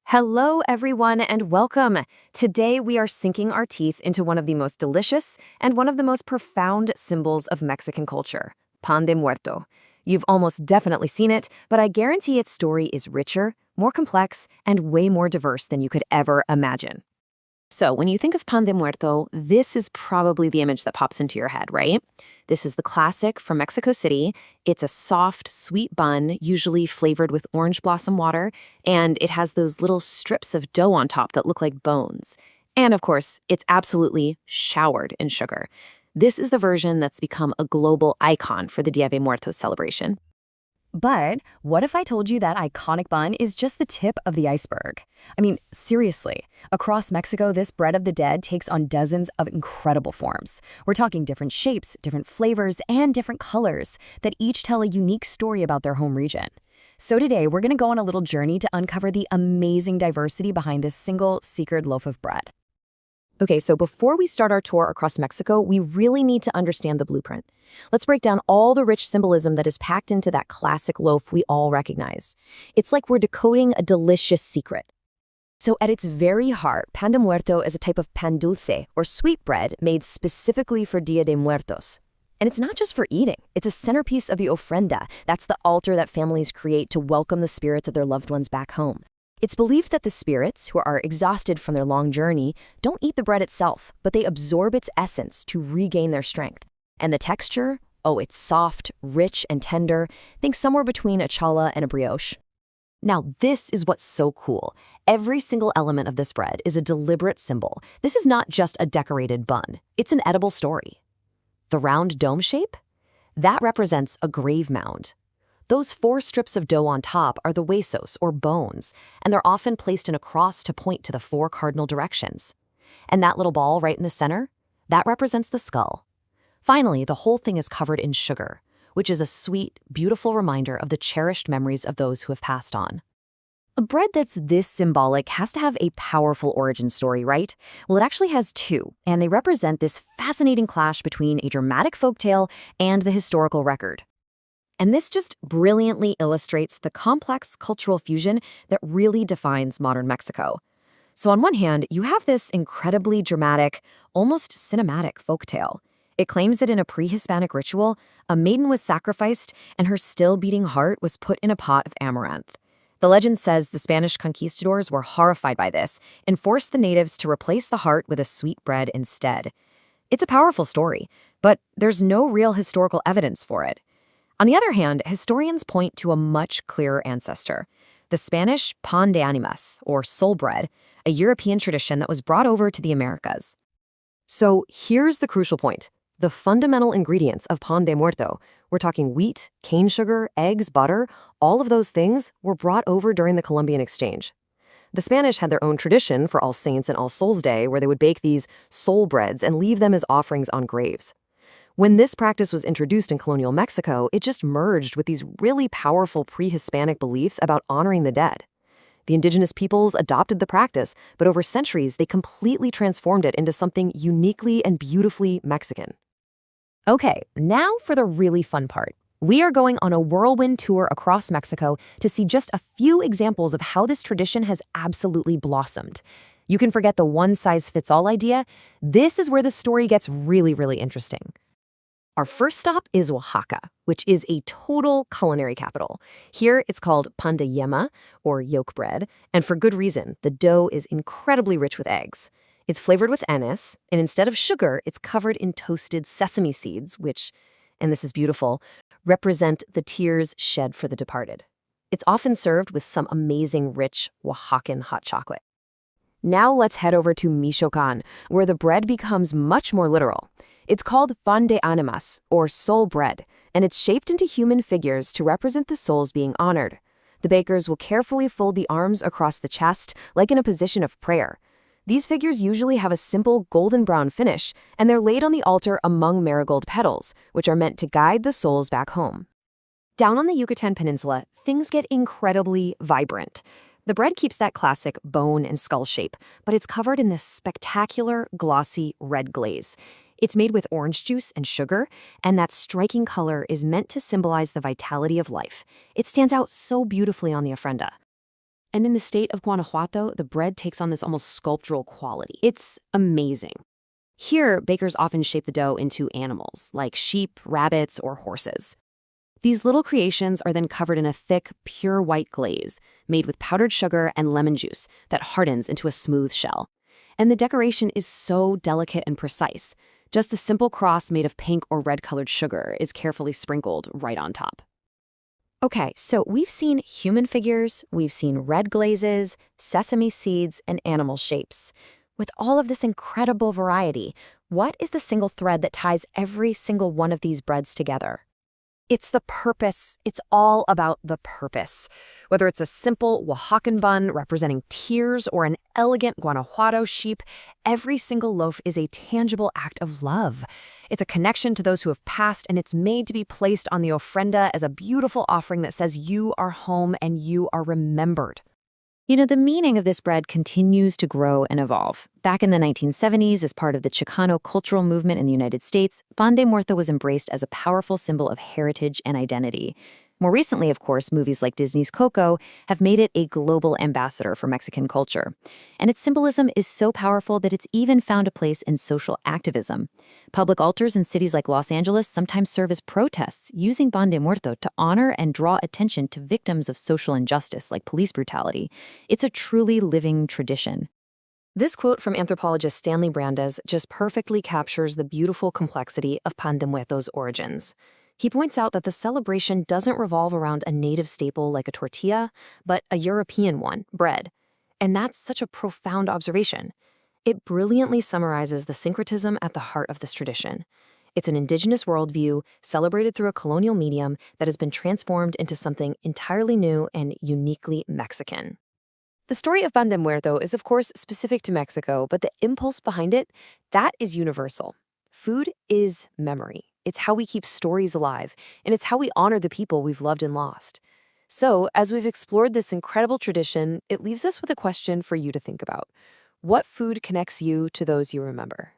Hello, everyone, and welcome. Today, we are sinking our teeth into one of the most delicious and one of the most profound symbols of Mexican culture, Pan de Muerto. You've almost definitely seen it, but I guarantee its story is richer, more complex, and way more diverse than you could ever imagine. So, when you think of Pan de Muerto, this is probably the image that pops into your head, right? This is the classic from Mexico City. It's a soft, sweet bun, usually flavored with orange blossom water, and it has those little strips of dough on top that look like bones. And of course, it's absolutely showered in sugar. This is the version that's become a global icon for the Dia de Muertos celebration. But what if I told you that iconic bun is just the tip of the iceberg? I mean, seriously, across Mexico, this bread of the dead takes on dozens of incredible forms. We're talking different shapes, different flavors, and different colors that each tell a unique story about their home region. So today, we're going to go on a little journey to uncover the amazing diversity behind this single secret loaf of bread. Okay, so before we start our tour across Mexico, we really need to understand the blueprint. Let's break down all the rich symbolism that is packed into that classic loaf we all recognize. It's like we're decoding a delicious secret. So at its very heart, Pan de Muerto is a type of pan dulce, or sweet bread, made specifically for Dia de Muertos. And it's not just for eating. It's a centerpiece of the ofrenda. That's the altar that families create to welcome the spirits of their loved ones back home. It's believed that the spirits, who are exhausted from their long journey, don't eat the bread itself, but they absorb its essence to regain their strength. And the texture? Oh, it's soft, rich, and tender. Think somewhere between a challah and a brioche. Now, this is what's so cool. Every single element of this bread is a deliberate symbol. This is not just a decorated bun. It's an edible story. The round dome shape? That represents a grave mound. Those 4 strips of dough on top are the huesos, or bones, and they're often placed in a cross to point to the 4 cardinal directions. And that little ball right in the center? That represents the skull. Finally, the whole thing is covered in sugar, which is a sweet, beautiful reminder of the cherished memories of those who have passed on. A bread that's this symbolic has to have a powerful origin story, right? Well, it actually has 2, and they represent this fascinating clash between a dramatic folktale and the historical record. And this just brilliantly illustrates the complex cultural fusion that really defines modern Mexico. So on one hand, you have this incredibly dramatic, almost cinematic folktale. It claims that in a pre-Hispanic ritual, a maiden was sacrificed and her still-beating heart was put in a pot of amaranth. The legend says the Spanish conquistadors were horrified by this and forced the natives to replace the heart with a sweet bread instead. It's a powerful story, but there's no real historical evidence for it. On the other hand, historians point to a much clearer ancestor, the Spanish pan de animas, or soul bread, a European tradition that was brought over to the Americas. So here's the crucial point. The fundamental ingredients of pan de muerto, we're talking wheat, cane sugar, eggs, butter, all of those things were brought over during the Columbian Exchange. The Spanish had their own tradition for All Saints and All Souls Day where they would bake these soul breads and leave them as offerings on graves. When this practice was introduced in colonial Mexico, it just merged with these really powerful pre-Hispanic beliefs about honoring the dead. The indigenous peoples adopted the practice, but over centuries, they completely transformed it into something uniquely and beautifully Mexican. Okay, now for the really fun part. We are going on a whirlwind tour across Mexico to see just a few examples of how this tradition has absolutely blossomed. You can forget the one-size-fits-all idea. This is where the story gets really, really interesting. Our first stop is Oaxaca, which is a total culinary capital. Here, it's called pan de yema, or yolk bread, and for good reason. The dough is incredibly rich with eggs. It's flavored with anise, and instead of sugar, it's covered in toasted sesame seeds, which, and this is beautiful, represent the tears shed for the departed. It's often served with some amazing, rich Oaxacan hot chocolate. Now let's head over to Michoacan, where the bread becomes much more literal. It's called pan de animas, or soul bread, and it's shaped into human figures to represent the souls being honored. The bakers will carefully fold the arms across the chest, like in a position of prayer. These figures usually have a simple golden brown finish, and they're laid on the altar among marigold petals, which are meant to guide the souls back home. Down on the Yucatan Peninsula, things get incredibly vibrant. The bread keeps that classic bone and skull shape, but it's covered in this spectacular, glossy red glaze. It's made with orange juice and sugar, and that striking color is meant to symbolize the vitality of life. It stands out so beautifully on the ofrenda. And in the state of Guanajuato, the bread takes on this almost sculptural quality. It's amazing. Here, bakers often shape the dough into animals, like sheep, rabbits, or horses. These little creations are then covered in a thick, pure white glaze, made with powdered sugar and lemon juice that hardens into a smooth shell. And the decoration is so delicate and precise. Just a simple cross made of pink or red-colored sugar is carefully sprinkled right on top. Okay, so we've seen human figures, we've seen red glazes, sesame seeds, and animal shapes. With all of this incredible variety, what is the single thread that ties every single one of these breads together? It's the purpose. It's all about the purpose. Whether it's a simple Oaxacan bun representing tears or an elegant Guanajuato sheep, every single loaf is a tangible act of love. It's a connection to those who have passed, and it's made to be placed on the ofrenda as a beautiful offering that says you are home and you are remembered. The meaning of this bread continues to grow and evolve. Back in the 1970s, as part of the Chicano cultural movement in the United States, Pan de Muerte was embraced as a powerful symbol of heritage and identity. More recently, of course, movies like Disney's Coco have made it a global ambassador for Mexican culture. And its symbolism is so powerful that it's even found a place in social activism. Public altars in cities like Los Angeles sometimes serve as protests, using Pan de Muerto to honor and draw attention to victims of social injustice like police brutality. It's a truly living tradition. This quote from anthropologist Stanley Brandes just perfectly captures the beautiful complexity of Pan de Muerto's origins. He points out that the celebration doesn't revolve around a native staple like a tortilla, but a European one, bread. And that's such a profound observation. It brilliantly summarizes the syncretism at the heart of this tradition. It's an indigenous worldview celebrated through a colonial medium that has been transformed into something entirely new and uniquely Mexican. The story of Pan de Muerto is, of course, specific to Mexico, but the impulse behind it, that is universal. Food is memory. It's how we keep stories alive, and it's how we honor the people we've loved and lost. So, as we've explored this incredible tradition, it leaves us with a question for you to think about. What food connects you to those you remember?